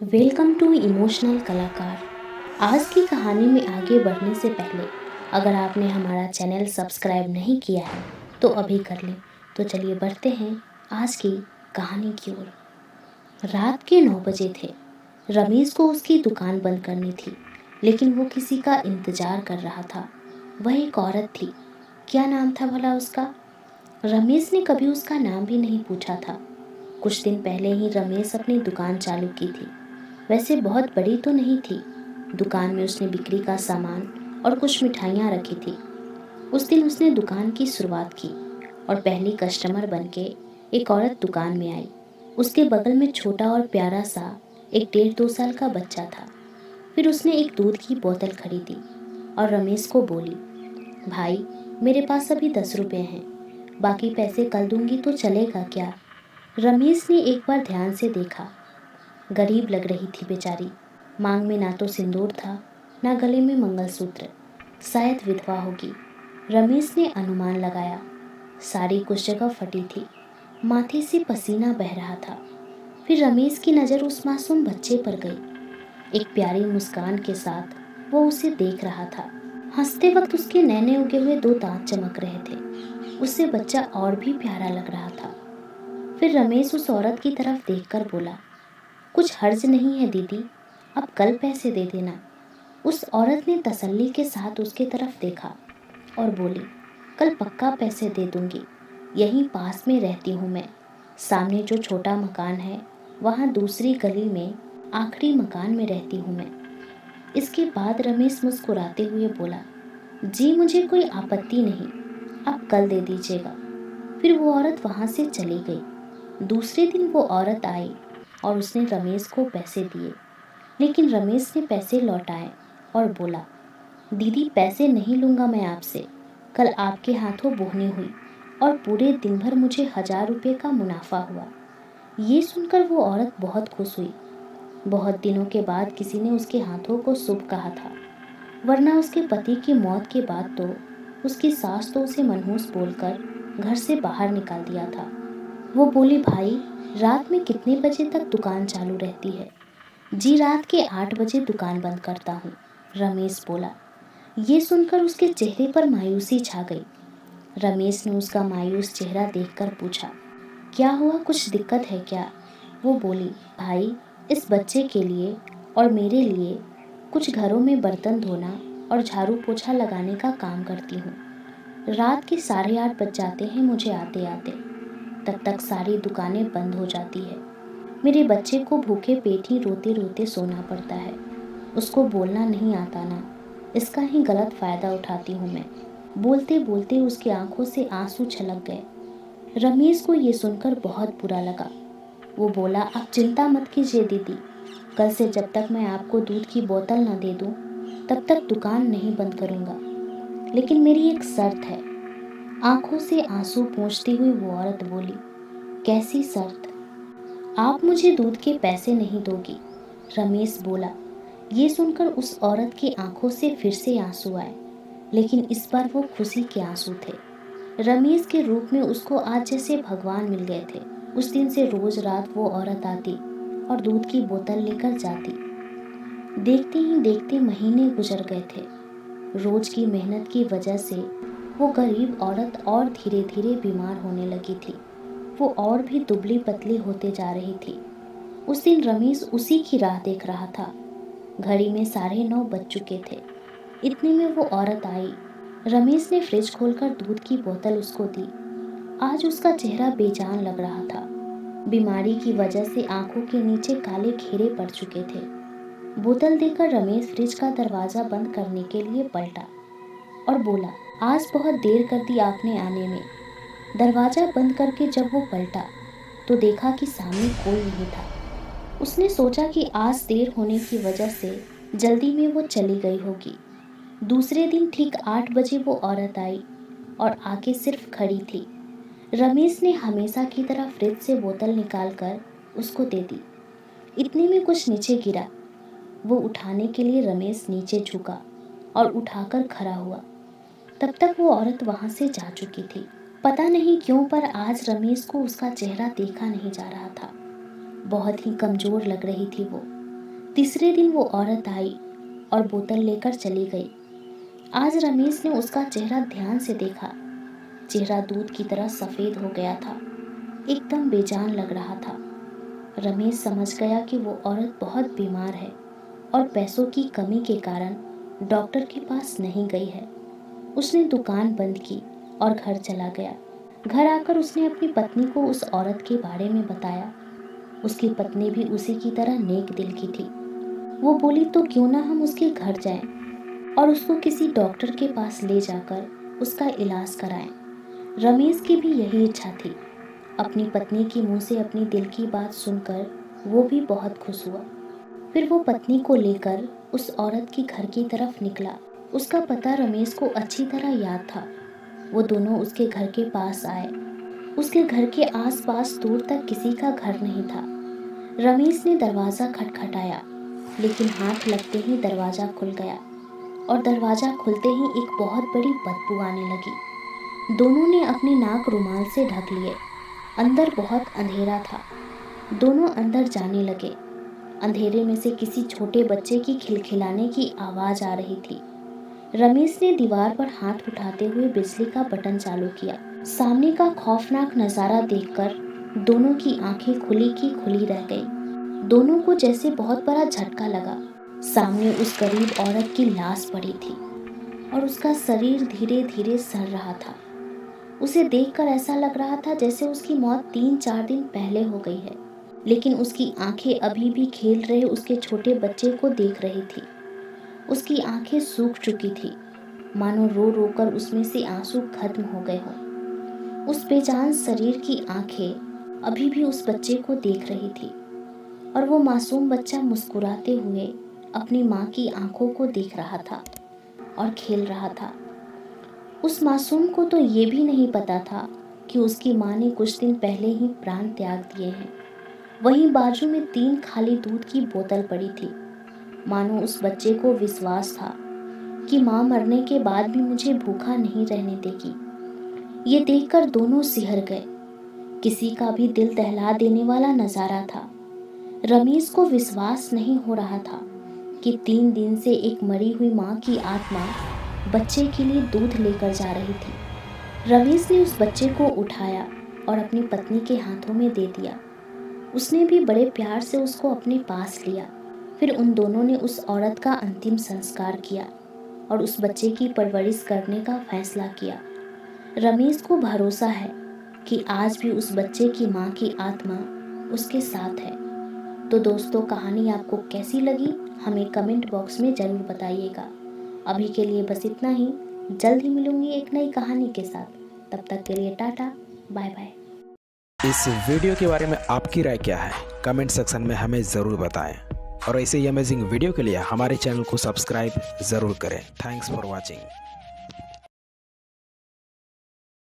Welcome to emotional कलाकार। आज की कहानी में आगे बढ़ने से पहले अगर आपने हमारा चैनल सब्सक्राइब नहीं किया है तो अभी कर लें। तो चलिए बढ़ते हैं आज की कहानी की ओर। रात के 9 बजे थे। रमेश को उसकी दुकान बंद करनी थी, लेकिन वो किसी का इंतजार कर रहा था। वह एक औरत थी। क्या नाम था भला उसका? रमेश ने कभी उसका नाम भी नहीं पूछा था। कुछ दिन पहले ही रमेश अपनी दुकान चालू की थी। वैसे बहुत बड़ी तो नहीं थी। दुकान में उसने बिक्री का सामान और कुछ मिठाइयाँ रखी थी। उस दिन उसने दुकान की शुरुआत की और पहली कस्टमर बनके एक औरत दुकान में आई। उसके बगल में छोटा और प्यारा सा एक 1.5-2 साल का बच्चा था। फिर उसने एक दूध की बोतल खरीदी और रमेश को बोली, भाई, मेरे पास अभी 10 रुपए हैं, बाकी पैसे कल दूंगी तो चलेगा क्या? रमेश ने एक बार ध्यान से देखा। गरीब लग रही थी बेचारी। मांग में ना तो सिंदूर था, ना गले में मंगलसूत्र। शायद विधवा होगी। रमेश ने अनुमान लगाया। साड़ी कुछ जगह फटी थी। माथे से पसीना बह रहा था। फिर रमेश की नज़र उस मासूम बच्चे पर गई। एक प्यारी मुस्कान के साथ वो उसे देख रहा था। हंसते वक्त उसके नैने उगे हुए 2 दांत चमक रहे थे। उससे बच्चा और भी प्यारा लग रहा था। फिर रमेश उस औरत की तरफ देखकर बोला, कुछ हर्ज नहीं है दीदी, अब कल पैसे दे देना। उस औरत ने तसल्ली के साथ उसके तरफ देखा और बोली, कल पक्का पैसे दे दूंगी। यहीं पास में रहती हूँ मैं। सामने जो छोटा मकान है वहाँ दूसरी गली में आखिरी मकान में रहती हूँ मैं। इसके बाद रमेश मुस्कुराते हुए बोला, जी मुझे कोई आपत्ति नहीं, आप कल दे दीजिएगा। फिर वो औरत वहाँ से चली गई। दूसरे दिन वो औरत आई और उसने रमेश को पैसे दिए, लेकिन रमेश ने पैसे लौटाए और बोला, दीदी पैसे नहीं लूँगा मैं आपसे। कल आपके हाथों बोहनी हुई और पूरे दिन भर मुझे 1000 रुपये का मुनाफा हुआ। ये सुनकर वो औरत बहुत खुश हुई। बहुत दिनों के बाद किसी ने उसके हाथों को शुभ कहा था, वरना उसके पति की मौत के बाद तो उसकी सास तो उसे मनहूस बोलकर घर से बाहर निकाल दिया था। वो बोली, भाई, रात में कितने बजे तक दुकान चालू रहती है? जी रात के 8 बजे दुकान बंद करता हूँ, रमेश बोला। ये सुनकर उसके चेहरे पर मायूसी छा गई। रमेश ने उसका मायूस चेहरा देखकर पूछा, क्या हुआ, कुछ दिक्कत है क्या? वो बोली, भाई, इस बच्चे के लिए और मेरे लिए कुछ घरों में बर्तन धोना और झाड़ू पोछा लगाने का काम करती हूँ। रात के 8:30 बज जाते हैं मुझे आते आते। तब तक सारी दुकानें बंद हो जाती है। मेरे बच्चे को भूखे पेट ही रोते रोते सोना पड़ता है। उसको बोलना नहीं आता ना, इसका ही गलत फ़ायदा उठाती हूँ मैं। बोलते बोलते उसकी आंखों से आंसू छलक गए। रमेश को ये सुनकर बहुत बुरा लगा। वो बोला, आप चिंता मत कीजिए दीदी, कल से जब तक मैं आपको दूध की बोतल न दे दूँ तब तक दुकान नहीं बंद करूँगा। लेकिन मेरी एक शर्त है। आंखों से आंसू पोंछती हुई वो औरत बोली, कैसी शर्त? आप मुझे दूध के पैसे नहीं दोगी, रमेश बोला। ये सुनकर उस औरत की आंखों से फिर से आंसू आए, लेकिन इस बार वो खुशी के आंसू थे। रमेश के रूप में उसको आज जैसे भगवान मिल गए थे। उस दिन से रोज रात वो औरत आती और दूध की बोतल लेकर जाती। देखते ही देखते महीने गुजर गए थे। रोज की मेहनत की वजह से वो गरीब औरत और धीरे धीरे बीमार होने लगी थी। वो और भी दुबली पतली होते जा रही थी। उस दिन रमेश उसी की राह देख रहा था। घड़ी में 9:30 बज चुके थे। इतने में वो औरत आई। रमेश ने फ्रिज खोलकर दूध की बोतल उसको दी। आज उसका चेहरा बेजान लग रहा था। बीमारी की वजह से आंखों के नीचे काले घेरे पड़ चुके थे। बोतल देकर रमेश फ्रिज का दरवाज़ा बंद करने के लिए पलटा और बोला, आज बहुत देर कर दी आपने आने में। दरवाज़ा बंद करके जब वो पलटा तो देखा कि सामने कोई नहीं था। उसने सोचा कि आज देर होने की वजह से जल्दी में वो चली गई होगी। दूसरे दिन ठीक 8 बजे वो औरत आई और आके सिर्फ खड़ी थी। रमेश ने हमेशा की तरह फ्रिज से बोतल निकालकर उसको दे दी। इतने में कुछ नीचे गिरा। वो उठाने के लिए रमेश नीचे झुका और उठाकर खड़ा हुआ। तब तक वो औरत वहां से जा चुकी थी। पता नहीं क्यों पर आज रमेश को उसका चेहरा देखा नहीं जा रहा था। बहुत ही कमजोर लग रही थी वो। तीसरे दिन वो औरत आई और बोतल लेकर चली गई। आज रमेश ने उसका चेहरा ध्यान से देखा। चेहरा दूध की तरह सफ़ेद हो गया था, एकदम बेजान लग रहा था। रमेश समझ गया कि वो औरत बहुत बीमार है और पैसों की कमी के कारण डॉक्टर के पास नहीं गई है। उसने दुकान बंद की और घर चला गया। घर आकर उसने अपनी पत्नी को उस औरत के बारे में बताया। उसकी पत्नी भी उसी की तरह नेक दिल की थी। वो बोली, तो क्यों ना हम उसके घर जाएं और उसको किसी डॉक्टर के पास ले जाकर उसका इलाज कराएं। रमेश की भी यही इच्छा थी। अपनी पत्नी की मुंह से अपनी दिल की बात सुनकर वो भी बहुत खुश हुआ। फिर वो पत्नी को लेकर उस औरत के घर की तरफ निकला। उसका पता रमेश को अच्छी तरह याद था। वो दोनों उसके घर के पास आए। उसके घर के आसपास दूर तक किसी का घर नहीं था। रमेश ने दरवाज़ा खटखटाया, लेकिन हाथ लगते ही दरवाज़ा खुल गया और दरवाज़ा खुलते ही एक बहुत बड़ी बदबू आने लगी। दोनों ने अपनी नाक रुमाल से ढक लिए। अंदर बहुत अंधेरा था। दोनों अंदर जाने लगे। अंधेरे में से किसी छोटे बच्चे की खिलखिलाने की आवाज़ आ रही थी। रमेश ने दीवार पर हाथ उठाते हुए बिजली का बटन चालू किया। सामने का खौफनाक नज़ारा देखकर दोनों की आंखें खुली की खुली रह गई। दोनों को जैसे बहुत बड़ा झटका लगा। सामने उस गरीब औरत की लाश पड़ी थी और उसका शरीर धीरे धीरे सड़ रहा था। उसे देखकर ऐसा लग रहा था जैसे उसकी मौत 3-4 दिन पहले हो गई है, लेकिन उसकी आंखें अभी भी खेल रहे उसके छोटे बच्चे को देख रही थी। उसकी आंखें सूख चुकी थी, मानो रो रो कर उसमें से आंसू खत्म हो गए हों। उस बेजान शरीर की आंखें अभी भी उस बच्चे को देख रही थी और वो मासूम बच्चा मुस्कुराते हुए अपनी माँ की आंखों को देख रहा था और खेल रहा था। उस मासूम को तो ये भी नहीं पता था कि उसकी माँ ने कुछ दिन पहले ही प्राण त्याग दिए हैं। वहीं बाजू में 3 खाली दूध की बोतल पड़ी थी। मानो उस बच्चे को विश्वास था कि माँ मरने के बाद भी मुझे भूखा नहीं रहने देगी। ये देखकर दोनों सिहर गए। किसी का भी दिल दहला देने वाला नज़ारा था। रमेश को विश्वास नहीं हो रहा था कि 3 दिन से एक मरी हुई माँ की आत्मा बच्चे के लिए दूध लेकर जा रही थी। रमेश ने उस बच्चे को उठाया और अपनी पत्नी के हाथों में दे दिया। उसने भी बड़े प्यार से उसको अपने पास लिया। फिर उन दोनों ने उस औरत का अंतिम संस्कार किया और उस बच्चे की परवरिश करने का फैसला किया। रमेश को भरोसा है कि आज भी उस बच्चे की माँ की आत्मा उसके साथ है। तो दोस्तों, कहानी आपको कैसी लगी हमें कमेंट बॉक्स में ज़रूर बताइएगा। अभी के लिए बस इतना ही। जल्द ही मिलूंगी एक नई कहानी के साथ। तब तक के लिए टाटा, बाय बाय। इस वीडियो के बारे में आपकी राय क्या है? कमेंट सेक्शन में हमें ज़रूर बताएं और ऐसे ही अमेजिंग वीडियो के लिए हमारे चैनल को सब्सक्राइब ज़रूर करें। Thanks for watching.